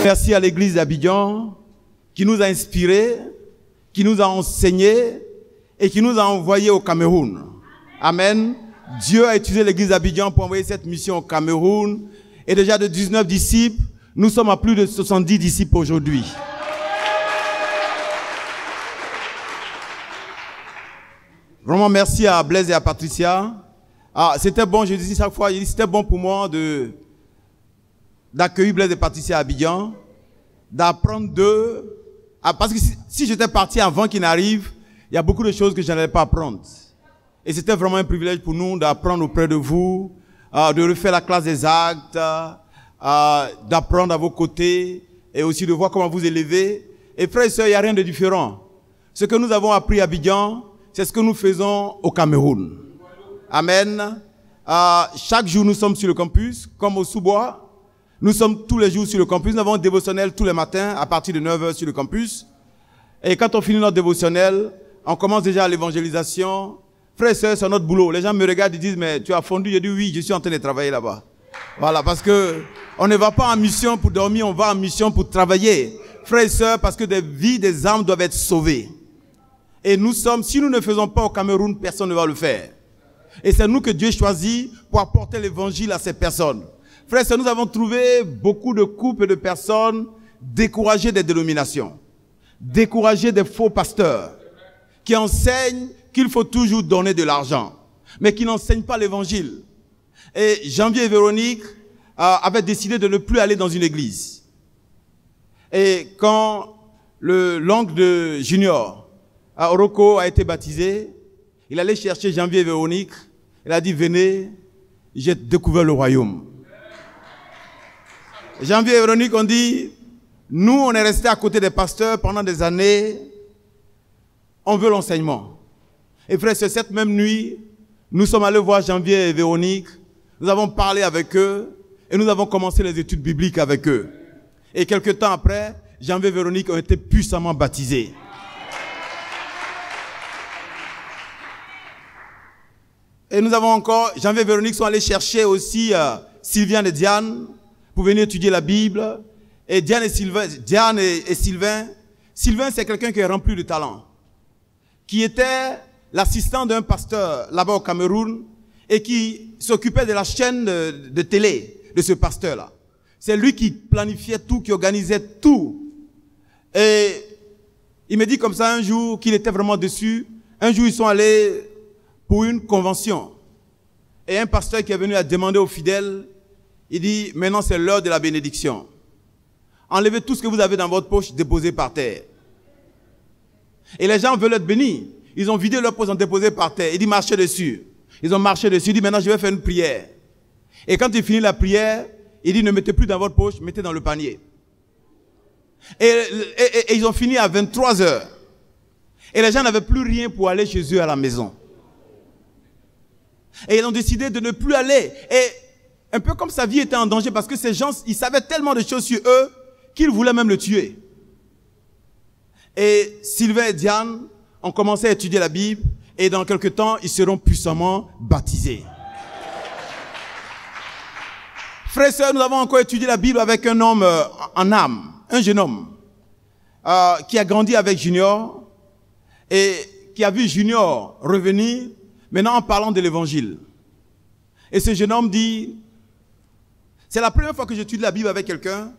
Merci à l'église d'Abidjan qui nous a inspirés, qui nous a enseignés et qui nous a envoyés au Cameroun. Amen. Dieu a utilisé l'église d'Abidjan pour envoyer cette mission au Cameroun. Et déjà de 19 disciples, nous sommes à plus de 70 disciples aujourd'hui. Vraiment merci à Blaise et à Patricia. C'était bon, je dis chaque fois, c'était bon pour moi d'accueillir Blaise et Patricia à Abidjan, d'apprendre d'eux. Parce que si j'étais parti avant qu'ils n'arrivent, il y a beaucoup de choses que je n'allais pas apprendre. Et c'était vraiment un privilège pour nous d'apprendre auprès de vous, de refaire la classe des actes, d'apprendre à vos côtés et aussi de voir comment vous élevez. Et frères et sœurs, il n'y a rien de différent. Ce que nous avons appris à Abidjan, c'est ce que nous faisons au Cameroun. Amen. Chaque jour, nous sommes sur le campus, comme au sous-bois. Nous sommes tous les jours sur le campus. Nous avons un dévotionnel tous les matins à partir de 9h sur le campus. Et quand on finit notre dévotionnel, on commence déjà l'évangélisation. Frères et sœurs, c'est notre boulot. Les gens me regardent et disent, mais tu as fondu? Je dis oui, je suis en train de travailler là-bas. Voilà, parce que on ne va pas en mission pour dormir, on va en mission pour travailler. Frères et sœurs, parce que des vies, des âmes doivent être sauvées. Et nous sommes, si nous ne faisons pas au Cameroun, personne ne va le faire. Et c'est nous que Dieu choisit pour apporter l'évangile à ces personnes. Frères et sœurs, nous avons trouvé beaucoup de couples et de personnes découragées des dénominations, découragées des faux pasteurs, qui enseignent qu'il faut toujours donner de l'argent, mais qui n'enseignent pas l'évangile. Et Janvier et Véronique avaient décidé de ne plus aller dans une église. Et quand l'oncle de Junior, Oroko, a été baptisé, il allait chercher Janvier et Véronique. Il a dit, venez, j'ai découvert le royaume. Janvier et Véronique ont dit, nous, on est restés à côté des pasteurs pendant des années, on veut l'enseignement. Et frère, c'est cette même nuit, nous sommes allés voir Janvier et Véronique, nous avons parlé avec eux, et nous avons commencé les études bibliques avec eux. Et quelques temps après, Janvier et Véronique ont été puissamment baptisés. Et nous avons encore, Janvier et Véronique sont allés chercher aussi Sylvain et Diane pour venir étudier la Bible. Et Diane et Sylvain, Sylvain c'est quelqu'un qui est rempli de talent, qui était l'assistant d'un pasteur là-bas au Cameroun et qui s'occupait de la chaîne de télé de ce pasteur-là. C'est lui qui planifiait tout, qui organisait tout. Et il me dit comme ça un jour qu'il était vraiment déçu. Un jour, ils sont allés pour une convention. Et un pasteur qui est venu à demander aux fidèles, il dit, maintenant c'est l'heure de la bénédiction. Enlevez tout ce que vous avez dans votre poche, déposez par terre. Et les gens veulent être bénis. Ils ont vidé leur poche, ont déposé par terre. Il dit, marchez dessus. Ils ont marché dessus. Il dit, maintenant je vais faire une prière. Et quand il finit la prière, il dit, ne mettez plus dans votre poche, mettez dans le panier. Et ils ont fini à 23h. Et les gens n'avaient plus rien pour aller chez eux à la maison. Et ils ont décidé de ne plus aller. Et un peu comme sa vie était en danger parce que ces gens, ils savaient tellement de choses sur eux qu'ils voulaient même le tuer. Et Sylvain et Diane ont commencé à étudier la Bible et dans quelques temps, ils seront puissamment baptisés. Frères et sœurs, nous avons encore étudié la Bible avec un homme en âme, un jeune homme qui a grandi avec Junior et qui a vu Junior revenir maintenant en parlant de l'évangile. Et ce jeune homme dit, c'est la première fois que j'étudie la Bible avec quelqu'un.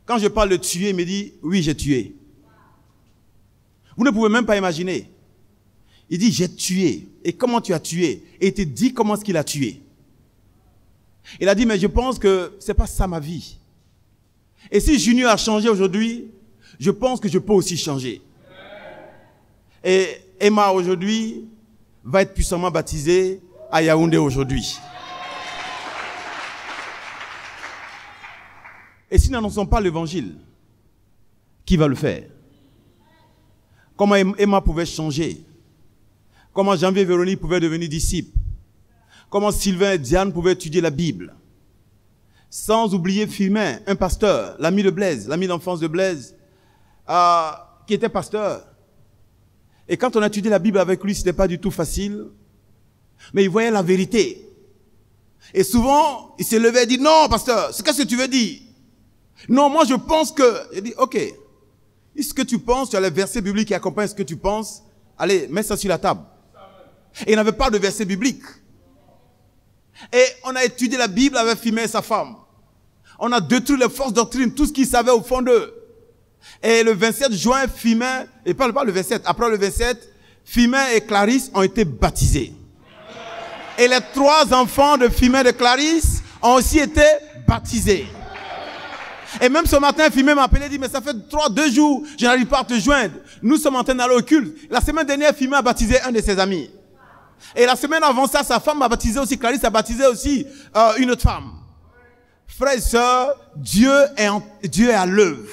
Quand je parle de tuer, il me dit, oui, j'ai tué. Vous ne pouvez même pas imaginer. Il dit, j'ai tué. Et comment tu as tué? Et il te dit comment est-ce qu'il a tué. Il a dit, mais je pense que c'est pas ça ma vie. Et si Junior a changé aujourd'hui, je pense que je peux aussi changer. Et Emma aujourd'hui va être puissamment baptisée à Yaoundé aujourd'hui. Et si nous n'annonçons pas l'évangile, qui va le faire? Comment Emma pouvait changer? Comment Janvier et Véronique pouvaient devenir disciples? Comment Sylvain et Diane pouvaient étudier la Bible? Sans oublier Firmin, un pasteur, l'ami de Blaise, l'ami d'enfance de Blaise, qui était pasteur. Et quand on a étudié la Bible avec lui, c'était pas du tout facile. Mais il voyait la vérité. Et souvent, il se levait et dit, non, pasteur, qu'est-ce que tu veux dire? Non, moi je pense que... Il dit, ok, ce que tu penses, tu as les versets bibliques qui accompagnent ce que tu penses. Allez, mets ça sur la table. Et il n'avait pas de verset biblique. Et on a étudié la Bible avec Phimé et sa femme. On a détruit les fausses doctrines, tout ce qu'ils savaient au fond d'eux. Et le 27 juin, Phimé, et pas le 27, après le 27, Phimé et Clarisse ont été baptisés. Et les 3 enfants de Phimé et de Clarisse ont aussi été baptisés. Et même ce matin, Phimé m'a appelé et dit, mais ça fait 2 jours, je n'arrive pas à te joindre. Nous sommes en train d'aller au culte. La semaine dernière, Phimé a baptisé un de ses amis. Et la semaine avant ça, sa femme a baptisé aussi, Clarisse a baptisé aussi une autre femme. Frères et sœurs, Dieu est à l'œuvre.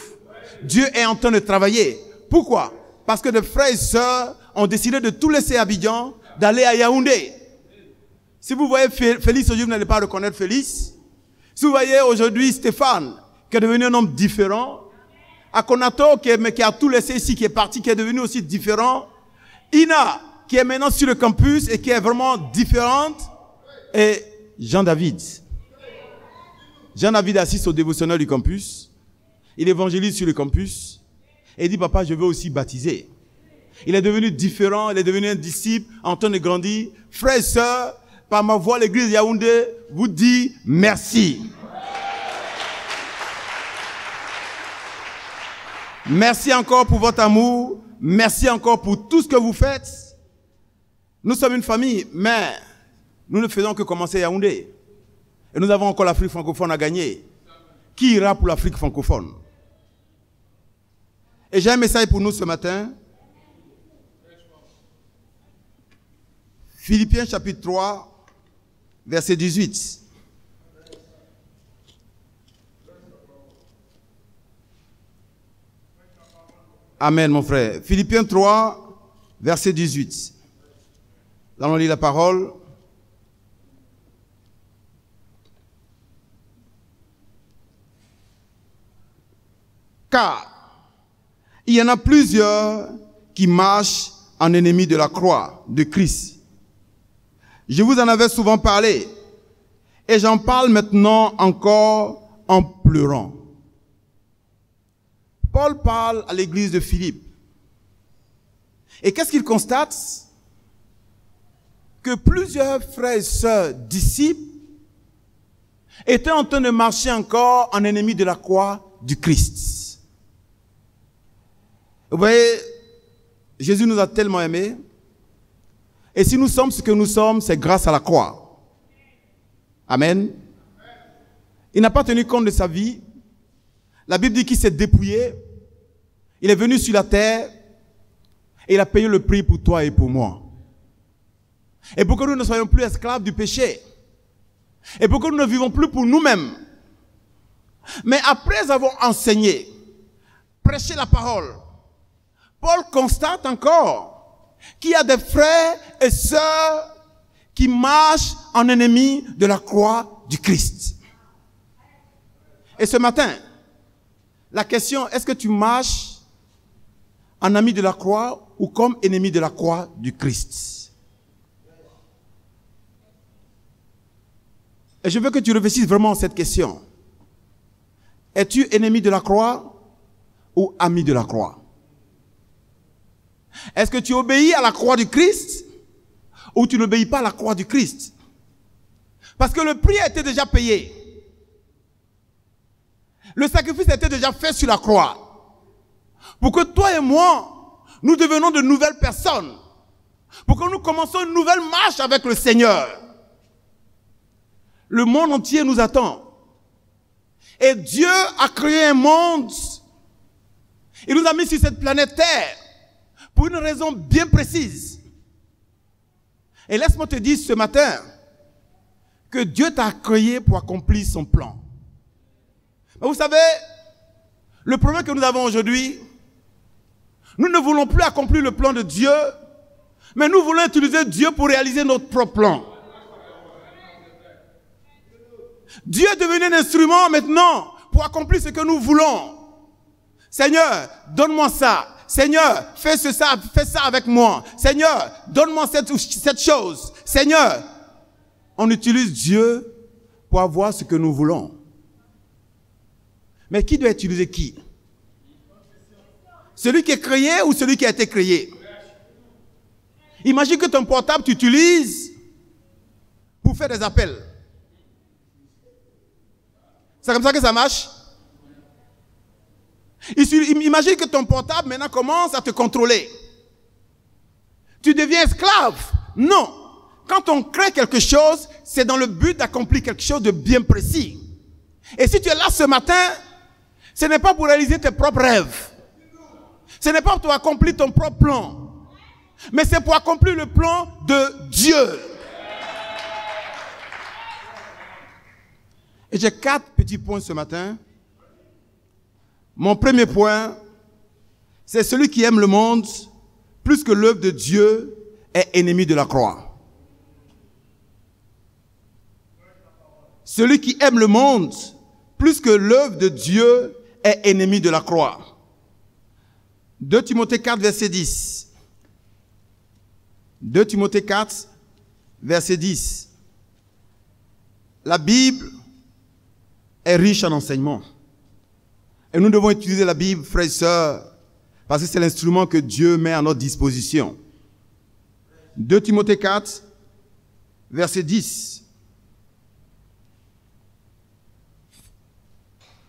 Dieu est en train de travailler. Pourquoi? Parce que des frères et sœurs ont décidé de tout laisser à Abidjan, d'aller à Yaoundé. Si vous voyez Félix aujourd'hui, vous n'allez pas reconnaître Félix. Si vous voyez aujourd'hui Stéphane, qui est devenu un homme différent, Akonato, qui a tout laissé ici, qui est parti, qui est devenu aussi différent, Ina, qui est maintenant sur le campus et qui est vraiment différente, et Jean-David. Jean-David assiste au dévotionnel du campus. Il évangélise sur le campus. Et il dit, papa, je veux aussi baptiser. Il est devenu différent, il est devenu un disciple, en train de grandir. Frères et sœurs, par ma voix, l'église Yaoundé vous dit merci. Merci encore pour votre amour. Merci encore pour tout ce que vous faites. Nous sommes une famille, mais nous ne faisons que commencer Yaoundé. Et nous avons encore l'Afrique francophone à gagner. Qui ira pour l'Afrique francophone? Et j'ai un message pour nous ce matin. Philippiens chapitre 3, verset 18. Amen, mon frère. Philippiens 3, verset 18. Nous allons lire la parole. Car il y en a plusieurs qui marchent en ennemis de la croix de Christ. Je vous en avais souvent parlé et j'en parle maintenant encore en pleurant. Paul parle à l'église de Philippe. Et qu'est-ce qu'il constate? Que plusieurs frères et sœurs disciples étaient en train de marcher encore en ennemis de la croix du Christ. Vous voyez, Jésus nous a tellement aimés. Et si nous sommes ce que nous sommes, c'est grâce à la croix. Amen. Il n'a pas tenu compte de sa vie. La Bible dit qu'il s'est dépouillé. Il est venu sur la terre. Et il a payé le prix pour toi et pour moi. Et pour que nous ne soyons plus esclaves du péché. Et pour que nous ne vivons plus pour nous-mêmes. Mais après avoir enseigné, prêché la parole, Paul constate encore qu'il y a des frères et sœurs qui marchent en ennemis de la croix du Christ. Et ce matin, la question, est-ce que tu marches en ami de la croix ou comme ennemi de la croix du Christ? Et je veux que tu réfléchisses vraiment à cette question. Es-tu ennemi de la croix ou ami de la croix? Est-ce que tu obéis à la croix du Christ ou tu n'obéis pas à la croix du Christ? Parce que le prix a été déjà payé. Le sacrifice a été déjà fait sur la croix. Pour que toi et moi, nous devenons de nouvelles personnes. Pour que nous commencions une nouvelle marche avec le Seigneur. Le monde entier nous attend. Et Dieu a créé un monde. Il nous a mis sur cette planète Terre. Pour une raison bien précise. Et laisse-moi te dire ce matin que Dieu t'a créé pour accomplir son plan. Mais vous savez, le problème que nous avons aujourd'hui, nous ne voulons plus accomplir le plan de Dieu, mais nous voulons utiliser Dieu pour réaliser notre propre plan. Dieu est devenu un instrument maintenant pour accomplir ce que nous voulons. Seigneur, donne-moi ça. Seigneur, fais ça avec moi. Seigneur, donne-moi cette chose. Seigneur, on utilise Dieu pour avoir ce que nous voulons. Mais qui doit utiliser qui? Celui qui est créé ou celui qui a été créé? Imagine que ton portable, tu utilises pour faire des appels. C'est comme ça que ça marche? Imagine que ton portable maintenant commence à te contrôler. Tu deviens esclave. Non. Quand on crée quelque chose, c'est dans le but d'accomplir quelque chose de bien précis. Et si tu es là ce matin, ce n'est pas pour réaliser tes propres rêves. Ce n'est pas pour accomplir ton propre plan. Mais c'est pour accomplir le plan de Dieu. Et j'ai 4 petits points ce matin. Mon premier point, c'est celui qui aime le monde plus que l'œuvre de Dieu est ennemi de la croix. Celui qui aime le monde plus que l'œuvre de Dieu est ennemi de la croix. 2 Timothée 4, verset 10. 2 Timothée 4, verset 10. La Bible est riche en enseignements. Et nous devons utiliser la Bible, frères et sœurs, parce que c'est l'instrument que Dieu met à notre disposition. 2 Timothée 4, verset 10.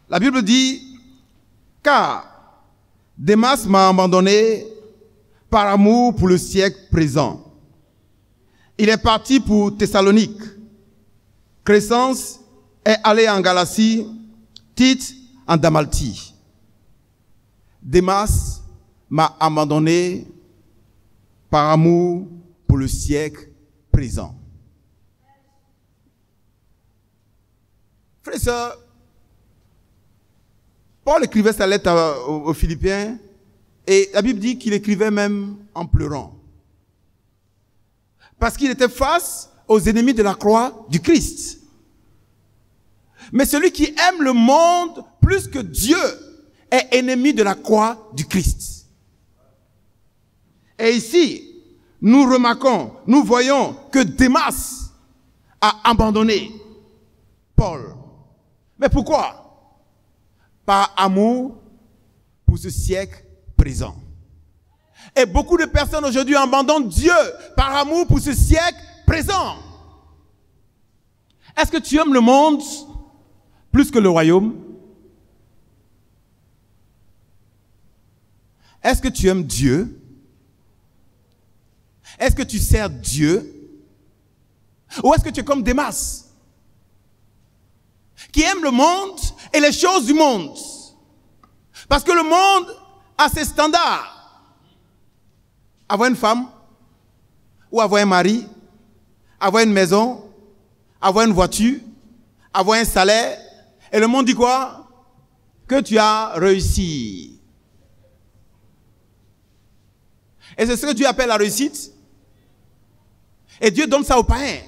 La Bible dit, « Car Démas m'a abandonné par amour pour le siècle présent. Il est parti pour Thessalonique. Crescence est allé en Galatie, Tite en Dalmatie. Démas m'a abandonné par amour pour le siècle présent. » Frères et sœurs, Paul écrivait sa lettre aux Philippiens et la Bible dit qu'il écrivait même en pleurant. Parce qu'il était face aux ennemis de la croix du Christ. Mais celui qui aime le monde plus que Dieu est ennemi de la croix du Christ. Et ici, nous remarquons, nous voyons que Démas a abandonné Paul. Mais pourquoi? Par amour pour ce siècle présent. Et beaucoup de personnes aujourd'hui abandonnent Dieu par amour pour ce siècle présent. Est-ce que tu aimes le monde plus que le royaume? Est-ce que tu aimes Dieu? Est-ce que tu sers Dieu? Ou est-ce que tu es comme Démas, qui aime le monde et les choses du monde? Parce que le monde a ses standards. Avoir une femme, ou avoir un mari, avoir une maison, avoir une voiture, avoir un salaire. Et le monde dit quoi? Que tu as réussi. Et c'est ce que Dieu appelle la réussite. Et Dieu donne ça aux païens.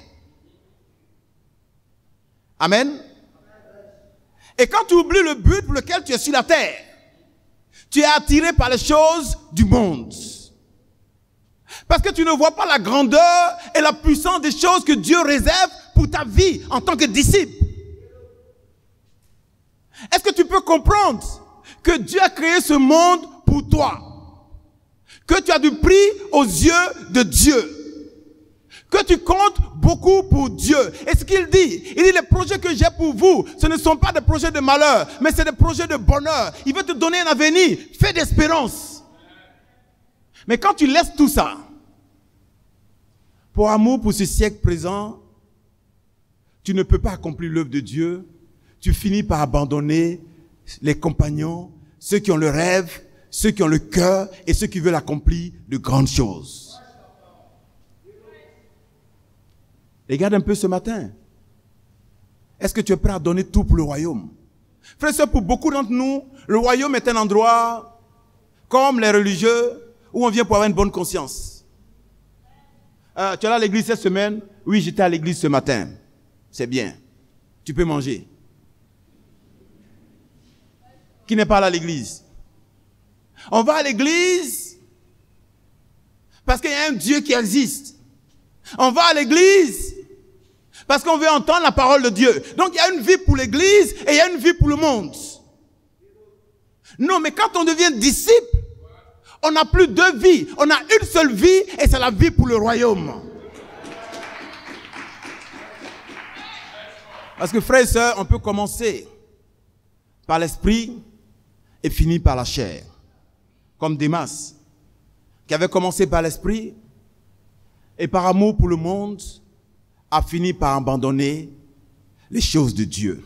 Amen. Et quand tu oublies le but pour lequel tu es sur la terre, tu es attiré par les choses du monde. Parce que tu ne vois pas la grandeur et la puissance des choses que Dieu réserve pour ta vie en tant que disciple. Est-ce que tu peux comprendre que Dieu a créé ce monde pour toi? Que tu as du prix aux yeux de Dieu? Que tu comptes beaucoup pour Dieu. Et ce qu'il dit, il dit, les projets que j'ai pour vous, ce ne sont pas des projets de malheur, mais c'est des projets de bonheur. Il veut te donner un avenir, fait d'espérance. Mais quand tu laisses tout ça, pour amour pour ce siècle présent, tu ne peux pas accomplir l'œuvre de Dieu. Tu finis par abandonner les compagnons, ceux qui ont le rêve, ceux qui ont le cœur et ceux qui veulent accomplir de grandes choses. Regarde un peu ce matin. Est-ce que tu es prêt à donner tout pour le royaume? Frères et sœurs, pour beaucoup d'entre nous, le royaume est un endroit comme les religieux où on vient pour avoir une bonne conscience. Tu es allé à l'église cette semaine? Oui, j'étais à l'église ce matin. C'est bien. Tu peux manger. Qui n'est pas allé à l'église? On va à l'église parce qu'il y a un Dieu qui existe. On va à l'église parce qu'on veut entendre la parole de Dieu. Donc il y a une vie pour l'église et il y a une vie pour le monde. Non, mais quand on devient disciple, on n'a plus deux vies. On a une seule vie et c'est la vie pour le royaume. Parce que frères et sœurs, on peut commencer par l'esprit et finir par la chair. Comme Démas, qui avait commencé par l'esprit et par amour pour le monde, a fini par abandonner les choses de Dieu.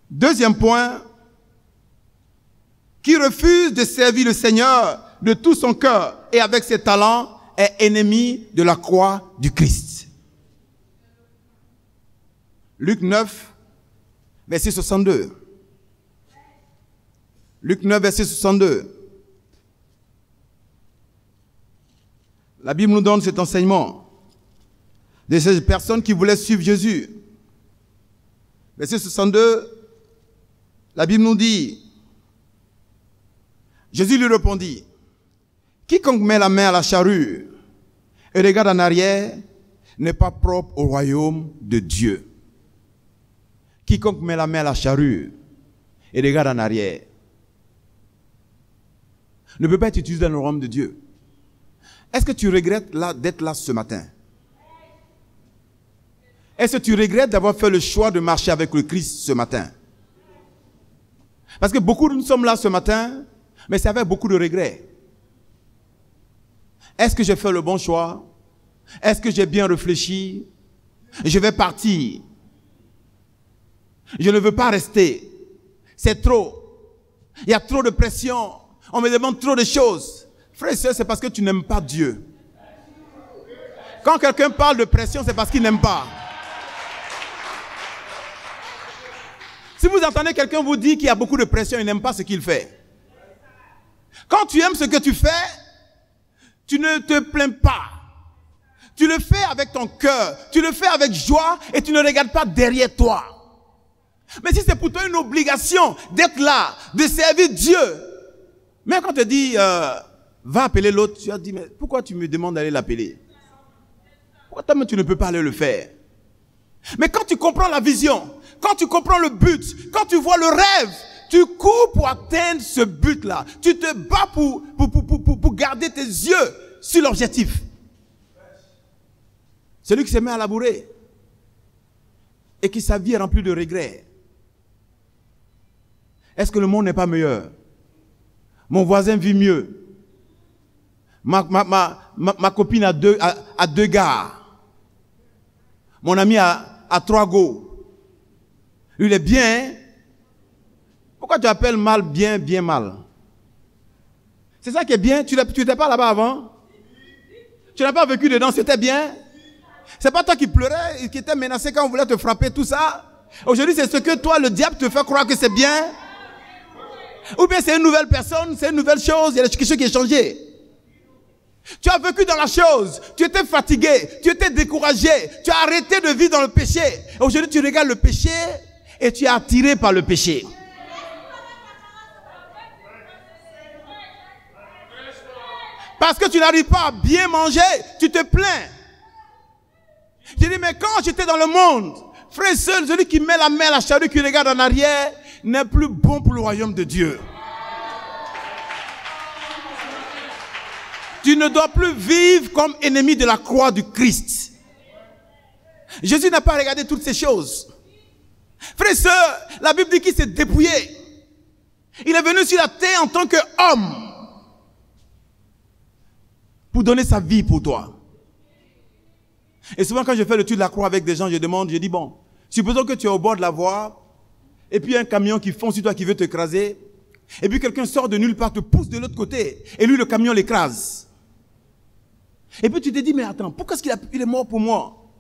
Deuxième point, qui refuse de servir le Seigneur de tout son cœur et avec ses talents est ennemi de la croix du Christ. Luc 9, verset 62. Luc 9, verset 62. La Bible nous donne cet enseignement de ces personnes qui voulaient suivre Jésus. Verset 62, la Bible nous dit, Jésus lui répondit, quiconque met la main à la charrue et regarde en arrière n'est pas propre au royaume de Dieu. Quiconque met la main à la charrue et regarde en arrière ne peut pas être utilisé dans le royaume de Dieu. Est-ce que tu regrettes d'être là ce matin? Est-ce que tu regrettes d'avoir fait le choix de marcher avec le Christ ce matin? Parce que beaucoup de nous sommes là ce matin, mais c'est avec beaucoup de regrets. Est-ce que j'ai fait le bon choix? Est-ce que j'ai bien réfléchi? Je vais partir. Je ne veux pas rester. C'est trop. Il y a trop de pression. On me demande trop de choses. Frère et sœur, c'est parce que tu n'aimes pas Dieu. Quand quelqu'un parle de pression, c'est parce qu'il n'aime pas. Si vous entendez quelqu'un vous dire qu'il y a beaucoup de pression, il n'aime pas ce qu'il fait. Quand tu aimes ce que tu fais, tu ne te plains pas. Tu le fais avec ton cœur, tu le fais avec joie et tu ne regardes pas derrière toi. Mais si c'est pour toi une obligation d'être là, de servir Dieu, même quand on te dit, va appeler l'autre, tu as dit, mais pourquoi tu me demandes d'aller l'appeler? Pourquoi toi-même tu ne peux pas aller le faire? Mais quand tu comprends la vision, quand tu comprends le but, quand tu vois le rêve, tu cours pour atteindre ce but-là. Tu te bats pour garder tes yeux sur l'objectif. Celui qui se met à labourer et qui sa vie est remplie de regrets. Est-ce que le monde n'est pas meilleur? Mon voisin vit mieux. Ma copine a deux gars. Mon ami a 3 go. Lui, il est bien. Hein? Pourquoi tu appelles mal bien, bien mal? C'est ça qui est bien. Tu n'étais pas là-bas avant? Tu n'as pas vécu dedans, c'était bien? C'est pas toi qui pleurais et qui étais menacé quand on voulait te frapper, tout ça? Aujourd'hui, c'est ce que toi, le diable, te fait croire que c'est bien? Ou bien c'est une nouvelle personne, c'est une nouvelle chose, il y a quelque chose qui est changé. Tu as vécu dans la chose, tu étais fatigué, tu étais découragé, tu as arrêté de vivre dans le péché. Aujourd'hui, tu regardes le péché et tu es attiré par le péché. Parce que tu n'arrives pas à bien manger, tu te plains. Je dis, mais quand j'étais dans le monde, frère et sœur, celui qui met la main à la charrue, qui regarde en arrière, n'est plus bon pour le royaume de Dieu. Tu ne dois plus vivre comme ennemi de la croix du Christ. Jésus n'a pas regardé toutes ces choses. Frère et sœur, la Bible dit qu'il s'est dépouillé. Il est venu sur la terre en tant qu'homme pour donner sa vie pour toi. Et souvent quand je fais le tour de la croix avec des gens, je dis bon, supposons que tu es au bord de la voie, et puis il y a un camion qui fonce sur toi qui veut t'écraser, et puis quelqu'un sort de nulle part, te pousse de l'autre côté, et lui le camion l'écrase. Et puis tu te dis, mais attends, pourquoi est-ce qu'il est mort pour moi?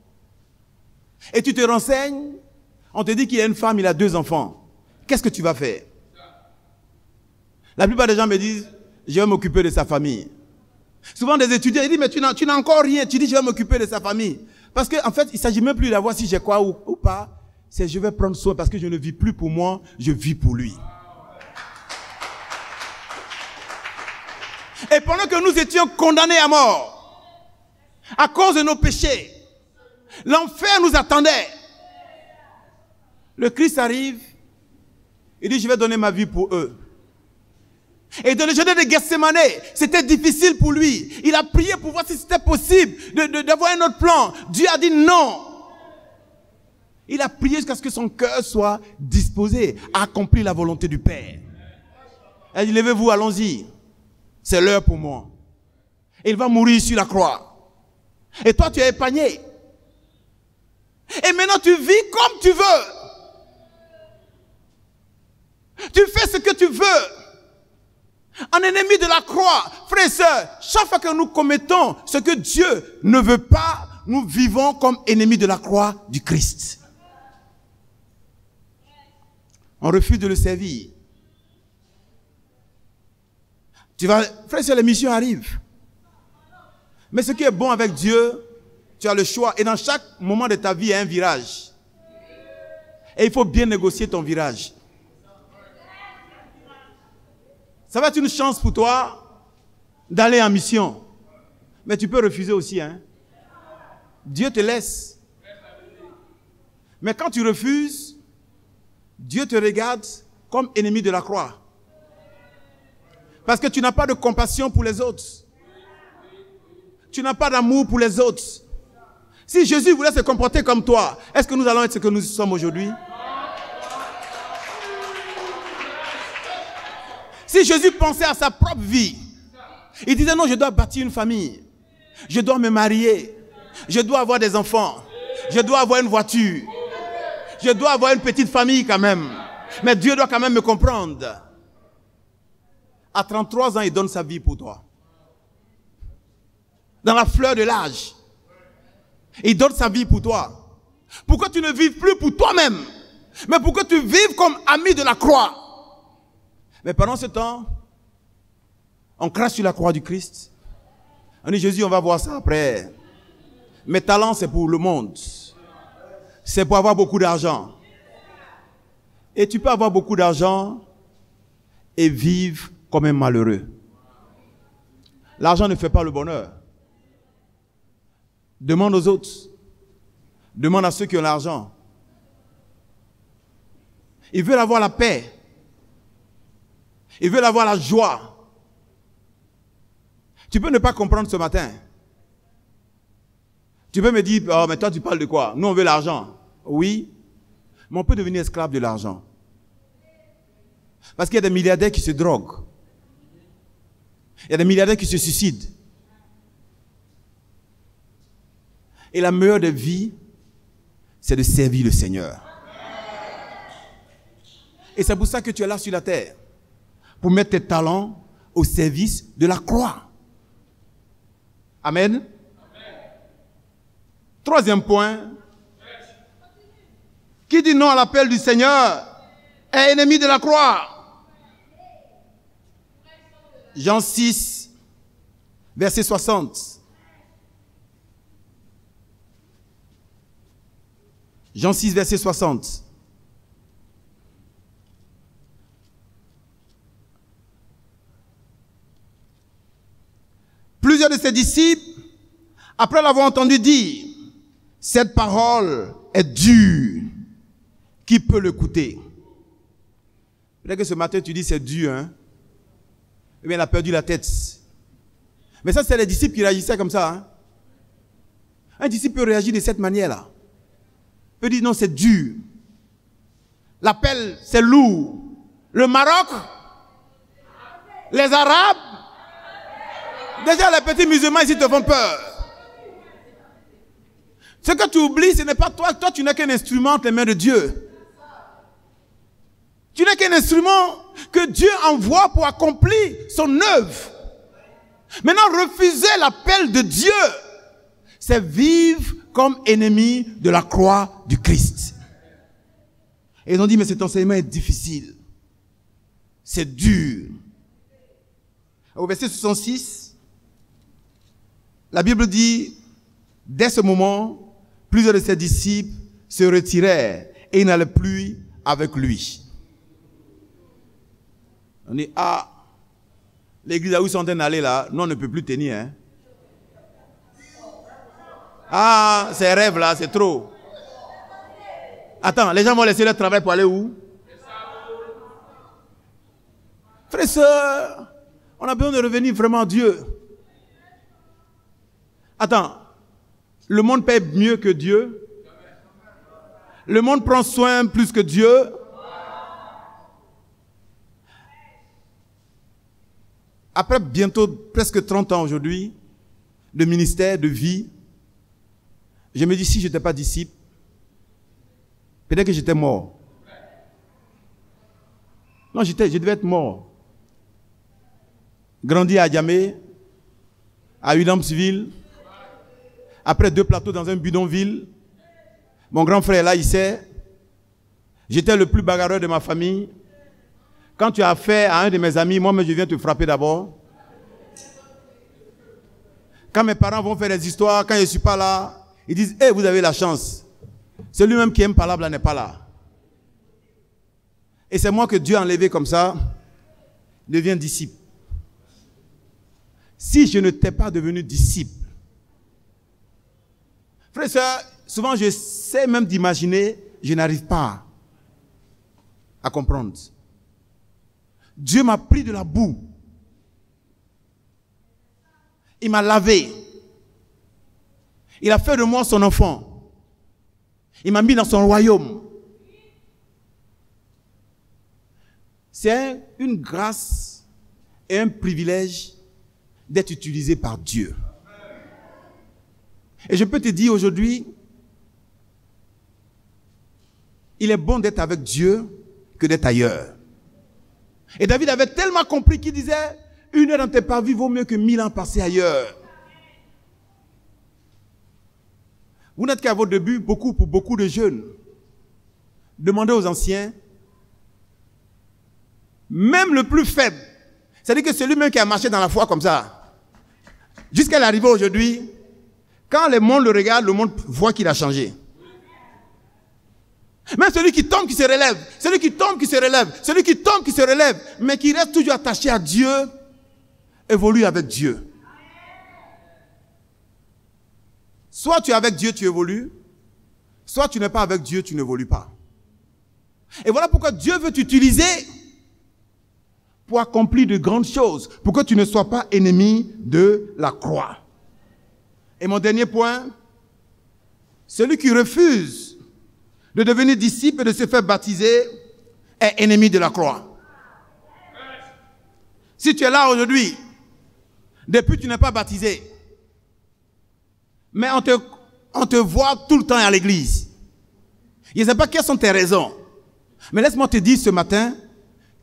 Et tu te renseignes, on te dit qu'il y a une femme, il a 2 enfants. Qu'est-ce que tu vas faire? La plupart des gens me disent, je vais m'occuper de sa famille. Souvent des étudiants, ils disent, mais tu n'as encore rien, tu dis, je vais m'occuper de sa famille. Parce qu'en fait, il ne s'agit même plus d'avoir si j'ai quoi ou pas. C'est je vais prendre soin parce que je ne vis plus pour moi, je vis pour lui. Et pendant que nous étions condamnés à mort, à cause de nos péchés, l'enfer nous attendait. Le Christ arrive, Il dit, je vais donner ma vie pour eux. Et dans le jardin de Gethsemane, c'était difficile pour lui. Il a prié pour voir si c'était possible d'avoir un autre plan. Dieu a dit non. Il a prié jusqu'à ce que son cœur soit disposé à accomplir la volonté du Père. Il a dit, levez-vous, allons-y. C'est l'heure pour moi. Et il va mourir sur la croix. Et toi, tu es épargné. Et maintenant, tu vis comme tu veux. Tu fais ce que tu veux. Un ennemi de la croix, frères et sœurs, chaque fois que nous commettons ce que Dieu ne veut pas, nous vivons comme ennemis de la croix du Christ. On refuse de le servir. Frères et sœurs, les missions arrivent. Mais ce qui est bon avec Dieu, tu as le choix. Et dans chaque moment de ta vie, il y a un virage. Et il faut bien négocier ton virage. Ça va être une chance pour toi d'aller en mission. Mais tu peux refuser aussi. Hein? Dieu te laisse. Mais quand tu refuses, Dieu te regarde comme ennemi de la croix. Parce que tu n'as pas de compassion pour les autres. Tu n'as pas d'amour pour les autres. Si Jésus voulait se comporter comme toi, est-ce que nous allons être ce que nous sommes aujourd'hui? Si Jésus pensait à sa propre vie, il disait non, je dois bâtir une famille, je dois me marier, je dois avoir des enfants, je dois avoir une voiture, je dois avoir une petite famille quand même. Mais Dieu doit quand même me comprendre. À 33 ans, il donne sa vie pour toi. Dans la fleur de l'âge, il donne sa vie pour toi. Pour que tu ne vives plus pour toi-même, mais pour que tu vives comme ami de la croix. Mais pendant ce temps, on crache sur la croix du Christ. On dit, Jésus, on va voir ça après. Mes talents, c'est pour le monde. C'est pour avoir beaucoup d'argent. Et tu peux avoir beaucoup d'argent et vivre comme un malheureux. L'argent ne fait pas le bonheur. Demande aux autres. Demande à ceux qui ont l'argent. Ils veulent avoir la paix. Ils veulent avoir la joie. Tu peux ne pas comprendre ce matin. Tu peux me dire, oh, mais toi tu parles de quoi? Nous on veut l'argent. Oui, mais on peut devenir esclave de l'argent. Parce qu'il y a des milliardaires qui se droguent. Il y a des milliardaires qui se suicident. Et la meilleure des vies, c'est de servir le Seigneur. Et c'est pour ça que tu es là sur la terre. Pour mettre tes talents au service de la croix. Amen. Troisième point. Qui dit non à l'appel du Seigneur est ennemi de la croix. Jean 6, verset 60. Jean 6, verset 60. Plusieurs de ses disciples, après l'avoir entendu dire, cette parole est dure, qui peut l'écouter? Peut-être que ce matin tu dis c'est dur, hein? Eh bien, il a perdu la tête. Mais ça, c'est les disciples qui réagissaient comme ça. Hein? Un disciple peut réagir de cette manière-là. Il peut dire non, c'est dur. L'appel, c'est lourd. Le Maroc, les Arabes, déjà les petits musulmans ici te font peur. Ce que tu oublies, ce n'est pas toi. Toi, tu n'es qu'un instrument entre les mains de Dieu. Tu n'es qu'un instrument que Dieu envoie pour accomplir son œuvre. Maintenant, refuser l'appel de Dieu, c'est vivre comme ennemi de la croix du Christ. Et ils ont dit, mais cet enseignement est difficile. C'est dur. Au verset 66, la Bible dit, dès ce moment, plusieurs de ses disciples se retirèrent et ils n'allaient plus avec lui. On dit, ah, l'église où ils sont en train d'aller là, nous on ne peut plus tenir. Hein. Ah, ces rêves là, c'est trop. Attends, les gens vont laisser leur travail pour aller où? Frères et sœurs, on a besoin de revenir vraiment à Dieu. Attends, le monde paie mieux que Dieu? Le monde prend soin plus que Dieu? Après bientôt presque 30 ans aujourd'hui, de ministère, de vie, je me dis, si je n'étais pas disciple, peut-être que j'étais mort. Non, je devais être mort. Grandi à Djamé, à Williamsville, après 2 plateaux dans un bidonville. Mon grand frère là, il sait. J'étais le plus bagarreur de ma famille. Quand tu as affaire à un de mes amis, moi-même je viens te frapper d'abord. Quand mes parents vont faire des histoires, quand je ne suis pas là, ils disent, hey, vous avez la chance. Celui-même qui aime palabre n'est pas là. Et c'est moi que Dieu a enlevé comme ça, devient disciple. Si je n'étais pas devenu disciple, frère et sœur, souvent je sais même d'imaginer, je n'arrive pas à comprendre. Dieu m'a pris de la boue. Il m'a lavé. Il a fait de moi son enfant. Il m'a mis dans son royaume. C'est une grâce et un privilège d'être utilisé par Dieu. Et je peux te dire aujourd'hui, il est bon d'être avec Dieu que d'être ailleurs. Et David avait tellement compris qu'il disait, 1 heure dans tes parvis vaut mieux que 1000 ans passés ailleurs. Vous n'êtes qu'à votre début, pour beaucoup de jeunes. Demandez aux anciens, même le plus faible, c'est-à-dire que celui-même qui a marché dans la foi comme ça, jusqu'à l'arrivée aujourd'hui, quand le monde le regarde, le monde voit qu'il a changé. Même celui qui tombe, qui se relève, celui qui tombe, qui se relève, celui qui tombe, qui se relève, mais qui reste toujours attaché à Dieu, évolue avec Dieu. Soit tu es avec Dieu, tu évolues, soit tu n'es pas avec Dieu, tu n'évolues pas. Et voilà pourquoi Dieu veut t'utiliser pour accomplir de grandes choses, pour que tu ne sois pas ennemi de la croix. Et mon dernier point, celui qui refuse de devenir disciple et de se faire baptiser est ennemi de la croix. Si tu es là aujourd'hui, depuis tu n'es pas baptisé, mais on te voit tout le temps à l'église. Je ne sais pas quelles sont tes raisons, mais laisse-moi te dire ce matin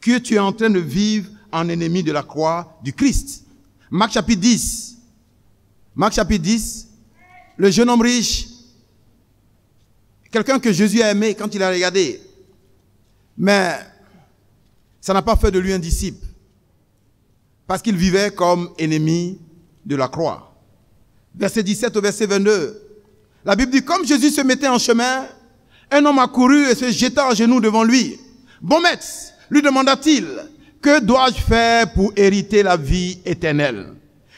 que tu es en train de vivre en ennemi de la croix du Christ. Marc chapitre 10. Marc chapitre 10. Le jeune homme riche, quelqu'un que Jésus a aimé quand il a regardé, mais ça n'a pas fait de lui un disciple, parce qu'il vivait comme ennemi de la croix. Verset 17 au verset 22. La Bible dit, comme Jésus se mettait en chemin, un homme accourut et se jeta à genoux devant lui. Bon maître, lui demanda-t-il, que dois-je faire pour hériter la vie éternelle?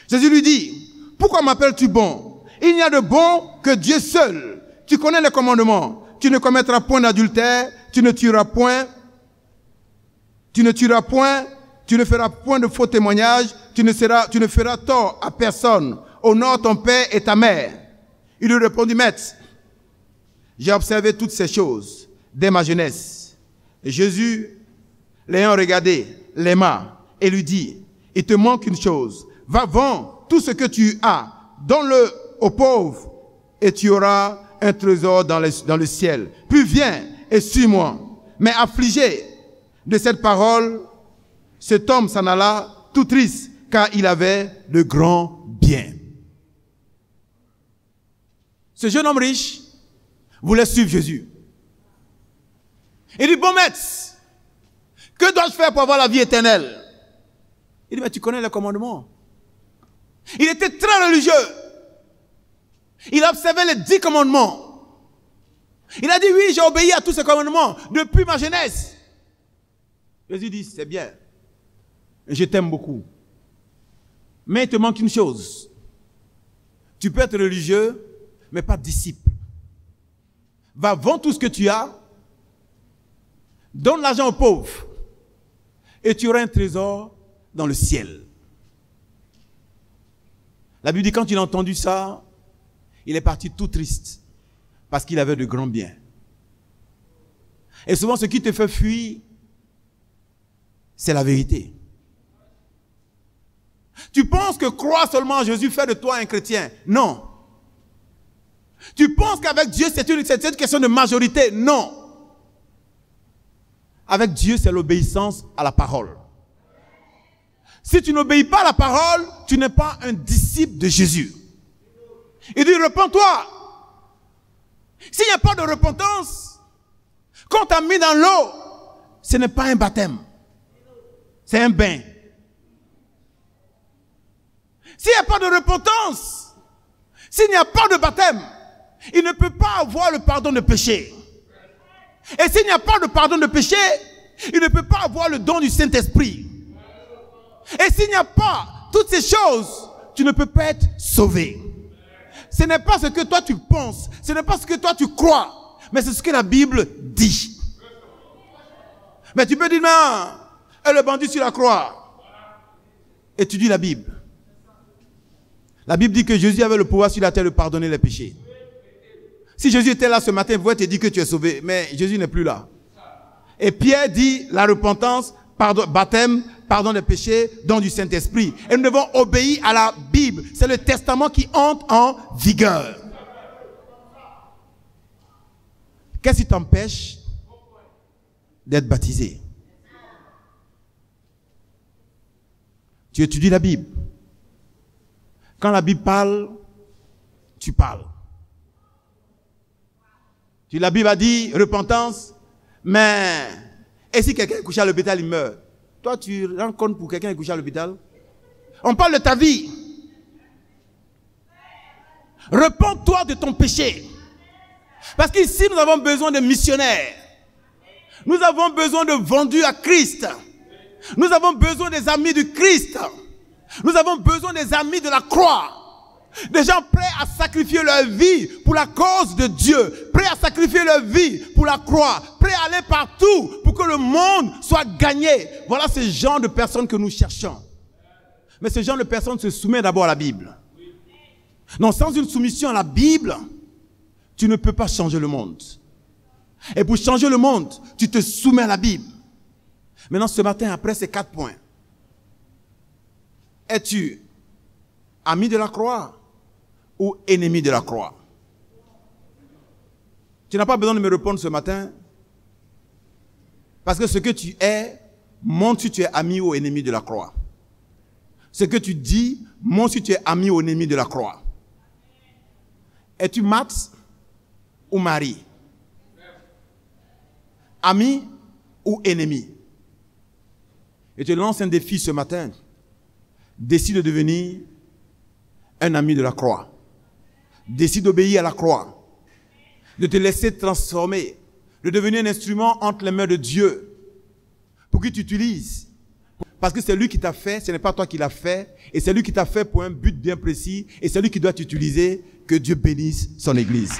Jésus lui dit, pourquoi m'appelles-tu bon? Il n'y a de bon que Dieu seul. Tu connais les commandements. Tu ne commettras point d'adultère, tu ne tueras point, tu ne feras point de faux témoignages, tu ne feras tort à personne. Honore ton père et ta mère. Il lui répondit, maître, j'ai observé toutes ces choses dès ma jeunesse. Et Jésus, l'ayant regardé, l'aima et lui dit, il te manque une chose. Va, vends tout ce que tu as, donne-le aux pauvres et tu auras un trésor dans le ciel. Puis viens et suis-moi. Mais affligé de cette parole, cet homme s'en alla tout triste, car il avait de grands biens. Ce jeune homme riche voulait suivre Jésus. Il dit, bon maître, que dois-je faire pour avoir la vie éternelle? Il dit, mais tu connais les commandements. Il était très religieux. Il observait les 10 commandements. Il a dit, oui, j'ai obéi à tous ces commandements depuis ma jeunesse. Jésus dit, c'est bien. Je t'aime beaucoup. Mais il te manque une chose. Tu peux être religieux, mais pas disciple. Va, vends tout ce que tu as, donne l'argent aux pauvres, et tu auras un trésor dans le ciel. La Bible dit, quand il a entendu ça, il est parti tout triste, parce qu'il avait de grands biens. Et souvent, ce qui te fait fuir, c'est la vérité. Tu penses que croire seulement en Jésus fait de toi un chrétien. Non. Tu penses qu'avec Dieu, c'est une question de majorité. Non. Avec Dieu, c'est l'obéissance à la parole. Si tu n'obéis pas à la parole, tu n'es pas un disciple de Jésus. Il dit, repens-toi. S'il n'y a pas de repentance, quand on t'a mis dans l'eau, ce n'est pas un baptême. C'est un bain. S'il n'y a pas de repentance, s'il n'y a pas de baptême, il ne peut pas avoir le pardon de péché. Et s'il n'y a pas de pardon de péché, il ne peut pas avoir le don du Saint-Esprit. Et s'il n'y a pas toutes ces choses, tu ne peux pas être sauvé. Ce n'est pas ce que toi tu penses, ce n'est pas ce que toi tu crois, mais c'est ce que la Bible dit. Mais tu peux dire, non, et le bandit sur la croix. Et tu dis la Bible. La Bible dit que Jésus avait le pouvoir sur la terre de pardonner les péchés. Si Jésus était là ce matin, il pouvait te dire que tu es sauvé, mais Jésus n'est plus là. Et Pierre dit la repentance, pardon, baptême, pardon des péchés, don du Saint-Esprit. Et nous devons obéir à la Bible. C'est le testament qui entre en vigueur. Qu'est-ce qui t'empêche d'être baptisé? Tu étudies la Bible. Quand la Bible parle, tu parles. La Bible a dit repentance, mais et si quelqu'un est couché à l'hôpital, il meurt? Toi, tu rends compte pour quelqu'un qui est couché à l'hôpital? On parle de ta vie. Repens-toi de ton péché. Parce qu'ici, nous avons besoin de missionnaires. Nous avons besoin de vendus à Christ. Nous avons besoin des amis du Christ. Nous avons besoin des amis de la croix. Des gens prêts à sacrifier leur vie pour la cause de Dieu. Prêts à sacrifier leur vie pour la croix. Prêts à aller partout pour que le monde soit gagné. Voilà ce genre de personnes que nous cherchons. Mais ce genre de personnes se soumettent d'abord à la Bible. Non, sans une soumission à la Bible, tu ne peux pas changer le monde. Et pour changer le monde, tu te soumets à la Bible. Maintenant, ce matin, après ces 4 points, es-tu ami de la croix ou ennemi de la croix? Tu n'as pas besoin de me répondre ce matin, parce que ce que tu es montre si tu es ami ou ennemi de la croix. Ce que tu dis montre si tu es ami ou ennemi de la croix. Es-tu Max ou Marie? Ami ou ennemi? Et je te lance un défi ce matin. Décide de devenir un ami de la croix. Décide d'obéir à la croix. De te laisser transformer. De devenir un instrument entre les mains de Dieu. Pour qu'il t'utilise. Parce que c'est lui qui t'a fait, ce n'est pas toi qui l'as fait. Et c'est lui qui t'a fait pour un but bien précis. Et c'est lui qui doit t'utiliser. Que Dieu bénisse son Église.